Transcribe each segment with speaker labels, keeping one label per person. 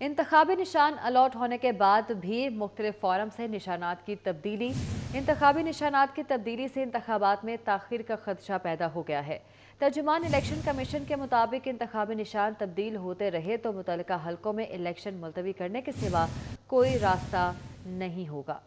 Speaker 1: इंतखाबी निशान अलॉट होने के बाद भी मुख्तलिफ फॉरम से निशानात की तब्दीली। इंतखाबी निशानात की तब्दीली से इंतखाबात में ताख़ीर का खदशा पैदा हो गया है। तर्जुमान इलेक्शन कमीशन के मुताबिक इंतखाबी निशान तब्दील होते रहे तो मुतल्लिका हलकों में इलेक्शन मुलतवी करने के सिवा कोई रास्ता नहीं होगा।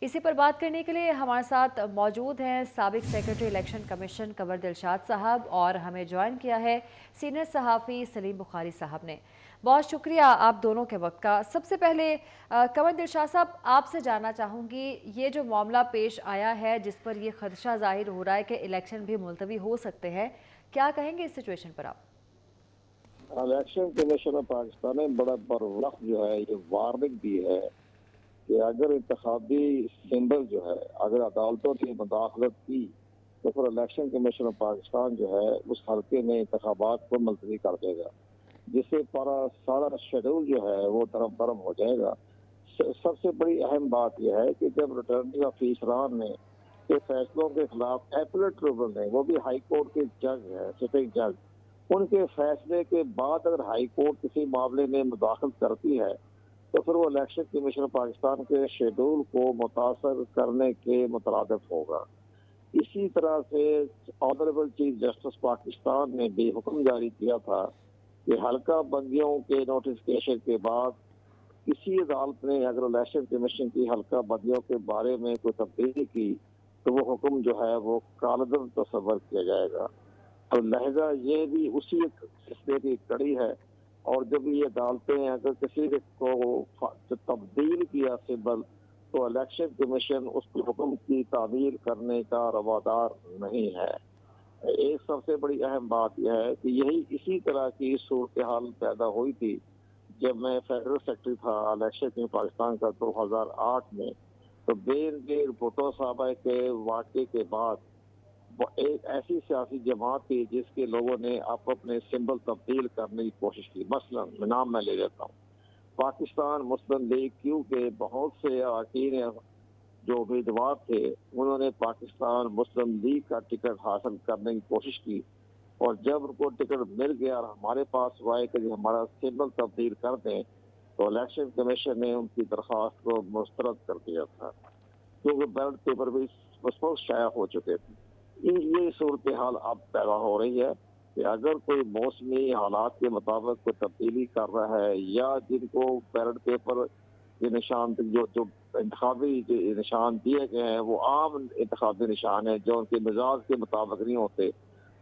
Speaker 1: इसी पर बात करने के लिए हमारे साथ मौजूद हैं साबिक secretary election commission Kanwar Dilshad साहब, और हमें ज्वाइन किया है सीनियर सहाफ़ी सलीम बुखारी साहब ने। बहुत शुक्रिया आप दोनों के वक्त का। सबसे पहले कंवर दिलशाद साहब, आपसे जानना चाहूँगी, ये जो मामला पेश आया है जिस पर ये खदशा जाहिर हो रहा है कि इलेक्शन भी मुलतवी हो सकते हैं, क्या कहेंगे इस सिचुएशन पर आप?
Speaker 2: इलेक्शन कमीशन ऑफ पाकिस्तान ने बड़ा बरवक्त जो है ये वार्निंग दी है कि अगर इंतखाबी सिंबल जो है अगर अदालतों ने मुदाखलत की तो फिर इलेक्शन कमीशन ऑफ पाकिस्तान जो है उस हल्के में इंतखाबात को मुलतवी कर देगा, जिससे सारा शेड्यूल जो है वो तरफ तरफ हो जाएगा। सबसे बड़ी अहम बात यह है कि जब रिटर्निंग ऑफिसरान ने के फैसलों के खिलाफ एपीलेट ट्रिब्यूनल ने, वो भी हाई कोर्ट के जज है, सिटिंग जज, उनके फैसले के बाद अगर हाई कोर्ट किसी मामले में मुदाखलत करती है तो फिर वो इलेक्शन कमीशन पाकिस्तान के शेड्यूल को मुतासर करने के मुतरादिफ होगा। इसी तरह से ऑनरेबल चीफ जस्टिस पाकिस्तान ने भी हुक्म जारी किया था कि हल्का बंदियों के नोटिफिकेशन के बाद किसी अदालत ने अगर इलेक्शन कमीशन की हल्का बंदियों के बारे में कोई तब्दीली की तो वो हुक्म जो है वो कालदम तस्वर किया जाएगा। तो लहजा ये भी उसी सिलसिले की कड़ी है, और जब ये अदालतें अगर किसी को तब्दील किया सिंबल तो इलेक्शन कमीशन उस हुक्म की तामील करने का रवादार नहीं है। एक सबसे बड़ी अहम बात यह है कि यही इसी तरह की सूरत हाल पैदा हुई थी जब मैं फेडरल सेक्रेटरी था इलेक्शन पाकिस्तान का 2008 में। तो बेनजीर भुट्टो साहब के वाक़े के बाद एक ऐसी सियासी जमात थी जिसके लोगों ने अपने सिंबल तब्दील करने की कोशिश की। मसलन नाम मैं ले लेता हूँ, पाकिस्तान मुस्लिम लीग क्यू के बहुत से अरकान जो उम्मीदवार थे उन्होंने पाकिस्तान मुस्लिम लीग का टिकट हासिल करने की कोशिश की, और जब उनको टिकट मिल गया और हमारे पास वो आए कि हमारा सिंबल तब्दील कर दें तो इलेक्शन कमीशन ने उनकी दरख्वास्त को मुस्तरद कर दिया था, क्योंकि बैलेट पेपर भी शाया हो चुके थे। ये सूरत हाल अब पैदा हो रही है कि अगर कोई मौसमी हालात के मुताबिक कोई तब्दीली कर रहा है या जिनको बैलेट पेपर के निशान जो इंतखाबी निशान दिए गए हैं वो आम इंतखाबी निशान है जो उनके मिजाज के मुताबिक नहीं होते,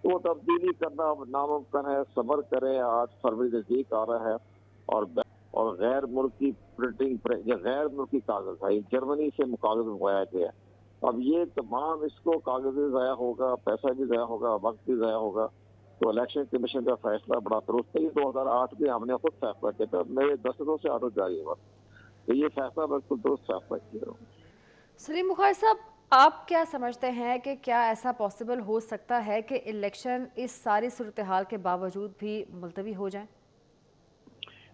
Speaker 2: तो वो तब्दीली करना नामुमकिन है। सब्र करें, आज फरवरी नजदीक आ रहा है और गैर मुल्की प्रिंटिंग गैर मुल्की कागज है, जर्मनी से कागज मंगवाया गया। अब ये तमाम इसको कागज भी ज़ाया होगा, पैसा भी ज़ाया होगा, वक्त भी ज़ाया होगा। तो इलेक्शन कमीशन का फैसला बड़ा दुरुस्त है। 2008 में हमने खुद फैसला किया था, मेरे 10 दिनों से आरोप जारी हुआ, तो ये फैसला बिल्कुल दुरुस्त फैसला किया।
Speaker 1: सलीम बुखारी साहब, आप क्या समझते हैं कि क्या ऐसा पॉसिबल हो सकता है कि इलेक्शन इस सारी सूरत हाल के बावजूद भी मुलतवी हो जाए?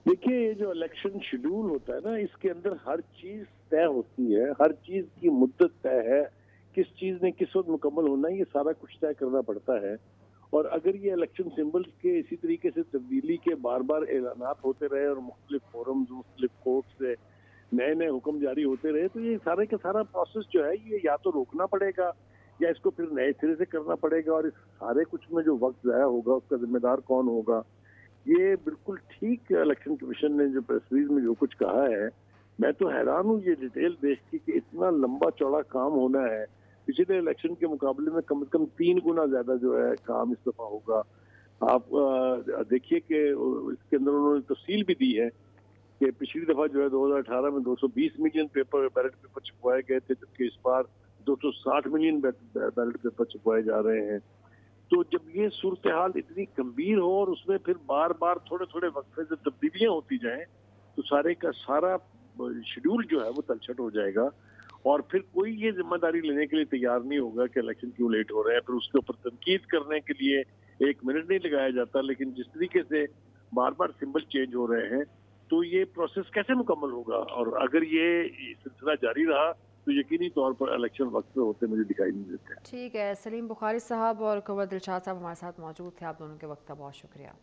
Speaker 3: देखिए, ये जो इलेक्शन शेड्यूल होता है ना, इसके अंदर हर चीज तय होती है, हर चीज की मुद्दत तय है, किस चीज ने किस वक्त मुकम्मल होना है, ये सारा कुछ तय करना पड़ता है। और अगर ये इलेक्शन सिंबल्स के इसी तरीके से तब्दीली के बार बार ऐलानात होते रहे और मुख्तलिफ फोरम्स, मुख्तलिफ कोर्ट से नए नए हुक्म जारी होते रहे, तो ये सारे का सारा प्रोसेस जो है ये या तो रोकना पड़ेगा या इसको फिर नए सिरे से करना पड़ेगा, और इस सारे कुछ में जो वक्त ज़ाया होगा उसका जिम्मेदार कौन होगा। ये बिल्कुल ठीक इलेक्शन कमीशन ने जो प्रेस रिलीज में जो कुछ कहा है, मैं तो हैरान हूँ ये डिटेल देख के कि इतना लंबा चौड़ा काम होना है। पिछले इलेक्शन के मुकाबले में कम से कम 3 गुना ज्यादा जो है काम इस दफा होगा। आप देखिए कि इसके अंदर उन्होंने तफसील भी दी है कि पिछली दफा जो है 2018 में 220 मिलियन बैलेट पेपर छपवाए गए थे, जबकि इस बार 260 मिलियन बैलेट पेपर छपवाए जा रहे हैं। तो जब ये सूरत हाल इतनी गंभीर हो और उसमें फिर बार बार थोड़े थोड़े वक्फे से तब्दीलियां होती जाएं, तो सारे का सारा शेड्यूल जो है वो तलछट हो जाएगा, और फिर कोई ये जिम्मेदारी लेने के लिए तैयार नहीं होगा कि इलेक्शन क्यों लेट हो रहे हैं। फिर उसके ऊपर तनकीद करने के लिए 1 मिनट नहीं लगाया जाता, लेकिन जिस तरीके से बार बार सिंबल चेंज हो रहे हैं तो ये प्रोसेस कैसे मुकम्मल होगा। और अगर ये सिलसिला जारी रहा तो यकीनी तौर पर इलेक्शन वक्त पे होते मुझे दिखाई नहीं देते।
Speaker 1: ठीक है, सलीम बुखारी साहब और कंवर दिलशाद साहब हमारे साथ मौजूद थे। आप दोनों के वक्त का बहुत शुक्रिया।